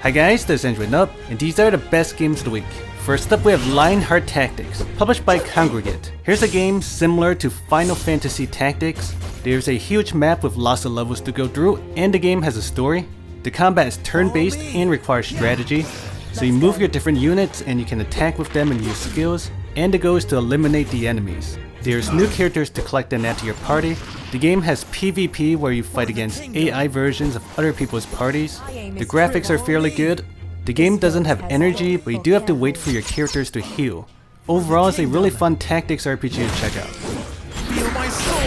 Hi guys, this is Nubee, and these are the best games of the week. First up we have Lionheart Tactics, published by Kongregate. Here's a game similar to Final Fantasy Tactics. There's a huge map with lots of levels to go through, and the game has a story. The combat is turn-based and requires strategy, so you move your different units and you can attack with them and use skills, and the goal is to eliminate the enemies. There's new characters to collect and add to your party. The game has PvP where you fight against AI versions of other people's parties. The graphics are fairly good. The game doesn't have energy, but you do have to wait for your characters to heal. Overall, it's a really fun tactics RPG to check out. Feel my sword.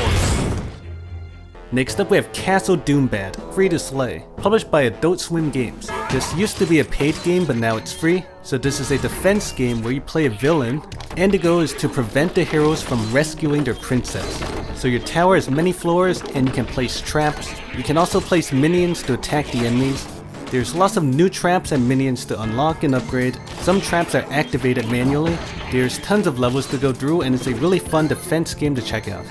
Next up we have Castle Doombad Free-to-Slay, published by Adult Swim Games. This used to be a paid game, but now it's free. So this is a defense game where you play a villain, and the goal is to prevent the heroes from rescuing their princess. So your tower has many floors, and you can place traps. You can also place minions to attack the enemies. There's lots of new traps and minions to unlock and upgrade. Some traps are activated manually. There's tons of levels to go through, and it's a really fun defense game to check out.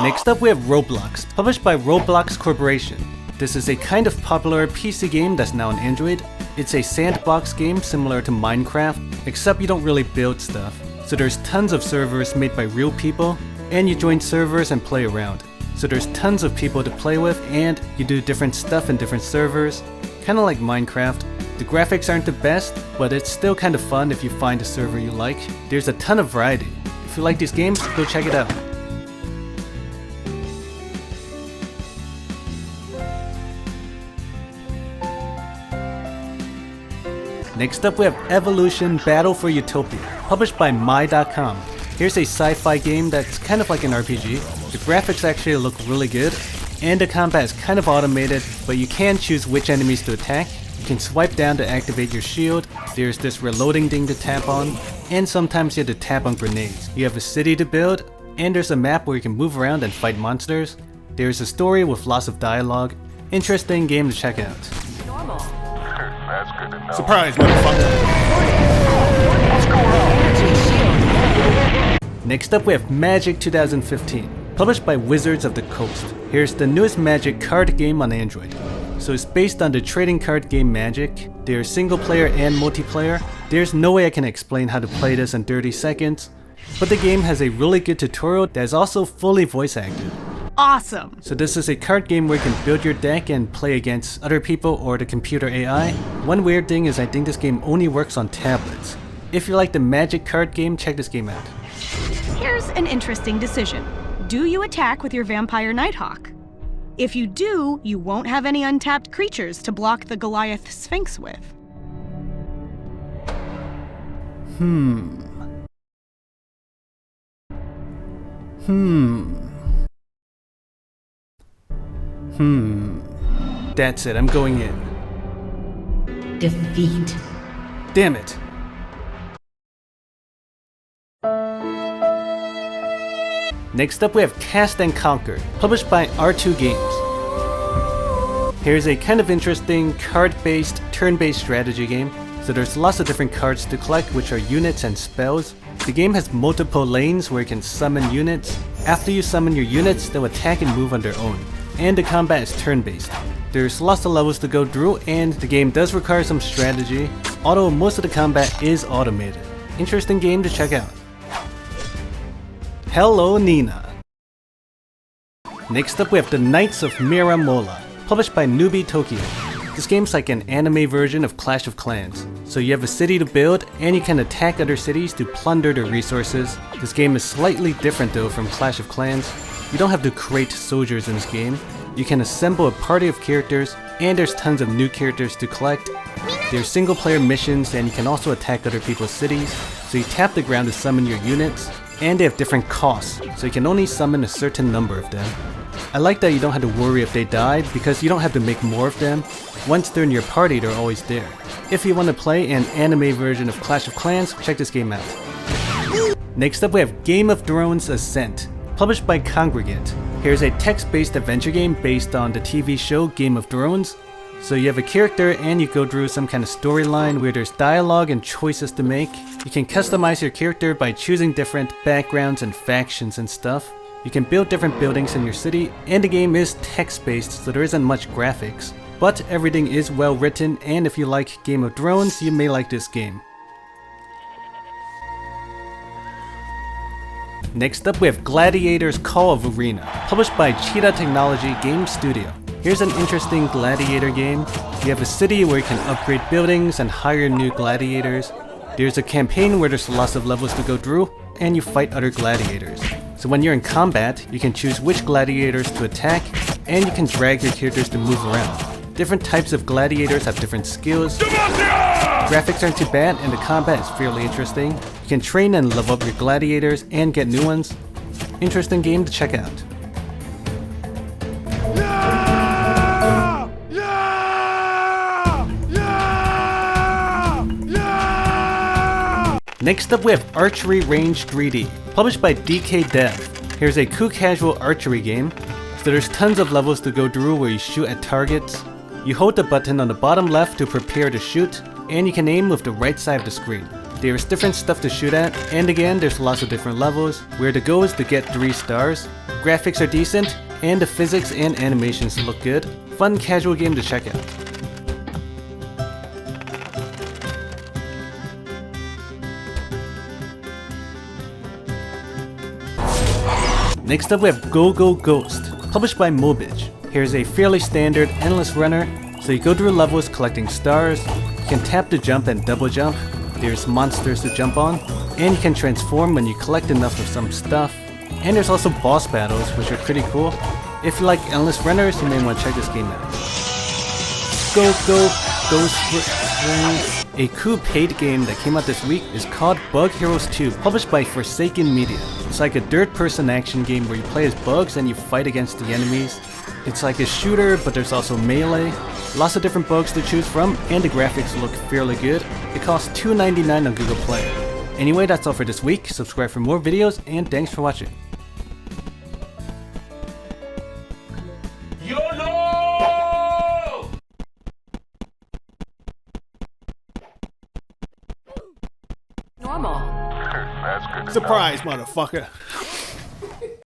Next up we have Roblox, published by Roblox Corporation. This is a kind of popular PC game that's now on Android. It's a sandbox game similar to Minecraft, except you don't really build stuff. So there's tons of servers made by real people, and you join servers and play around. So there's tons of people to play with, and you do different stuff in different servers, kinda like Minecraft. The graphics aren't the best, but it's still kind of fun if you find a server you like. There's a ton of variety. If you like these games, go check it out. Next up we have Evolution Battle for Utopia, published by My.com. Here's a sci-fi game that's kind of like an RPG. The graphics actually look really good, and the combat is kind of automated, but you can choose which enemies to attack. You can swipe down to activate your shield, there's this reloading thing to tap on, and sometimes you have to tap on grenades. You have a city to build, and there's a map where you can move around and fight monsters. There's a story with lots of dialogue. Interesting game to check out. That's good to know. Surprise, motherfucker! Next up we have Magic 2015, published by Wizards of the Coast. Here's the newest Magic card game on Android. So it's based on the trading card game Magic. There's single player and multiplayer. There's no way I can explain how to play this in 30 seconds, but the game has a really good tutorial that is also fully voice acted. Awesome! So this is a card game where you can build your deck and play against other people or the computer AI. One weird thing is I think this game only works on tablets. If you like the Magic card game, check this game out. Here's an interesting decision. Do you attack with your Vampire Nighthawk? If you do, you won't have any untapped creatures to block the Goliath Sphinx with. That's it, I'm going in. Defeat. Damn it. Next up we have Cast and Conquer, published by R2 Games. Here's a kind of interesting card-based, turn-based strategy game. So there's lots of different cards to collect, which are units and spells. The game has multiple lanes where you can summon units. After you summon your units, they'll attack and move on their own. And the combat is turn-based. There's lots of levels to go through, and the game does require some strategy, although most of the combat is automated. Interesting game to check out. Hello Nina. Next up we have the Knights of Mira Molla, published by Nubee Tokyo. This game's like an anime version of Clash of Clans. So you have a city to build, and you can attack other cities to plunder their resources. This game is slightly different though from Clash of Clans. You don't have to create soldiers in this game. You can assemble a party of characters, and there's tons of new characters to collect. There's single player missions, and you can also attack other people's cities. So you tap the ground to summon your units, and they have different costs, so you can only summon a certain number of them. I like that you don't have to worry if they die, because you don't have to make more of them. Once they're in your party, they're always there. If you want to play an anime version of Clash of Clans, check this game out. Next up we have Game of Thrones Ascent, published by Kongregate. Here's a text-based adventure game based on the TV show Game of Thrones. So you have a character and you go through some kind of storyline where there's dialogue and choices to make. You can customize your character by choosing different backgrounds and factions and stuff. You can build different buildings in your city, and the game is text-based, so there isn't much graphics. But everything is well written, and if you like Game of Thrones, you may like this game. Next up we have Gladiators Call of Arena, published by Cheetah Technology Game Studio. Here's an interesting gladiator game. You have a city where you can upgrade buildings and hire new gladiators. There's a campaign where there's lots of levels to go through, and you fight other gladiators. So when you're in combat, you can choose which gladiators to attack, and you can drag your characters to move around. Different types of gladiators have different skills. Graphics aren't too bad, and the combat is fairly interesting. You can train and level up your gladiators and get new ones. Interesting game to check out. Next up we have Archery Range 3D, published by dkDev. Here's a cool casual archery game. So there's tons of levels to go through where you shoot at targets. You hold the button on the bottom left to prepare to shoot, and you can aim with the right side of the screen. There's different stuff to shoot at, and again there's lots of different levels, where the goal is to get 3 stars. Graphics are decent, and the physics and animations look good. Fun casual game to check out. Next up we have Go Go Ghost, published by Mobage. Here's a fairly standard endless runner, so you go through levels collecting stars, you can tap to jump and double jump, there's monsters to jump on, and you can transform when you collect enough of some stuff, and there's also boss battles which are pretty cool. If you like endless runners, you may want to check this game out. Go Go Ghost. A cool paid game that came out this week is called Bug Heroes 2, published by Foursaken Media. It's like a third-person action game where you play as bugs and you fight against the enemies. It's like a shooter, but there's also melee. Lots of different bugs to choose from, and the graphics look fairly good. It costs $2.99 on Google Play. Anyway, that's all for this week. Subscribe for more videos, and thanks for watching. That's good enough. Surprise, motherfucker.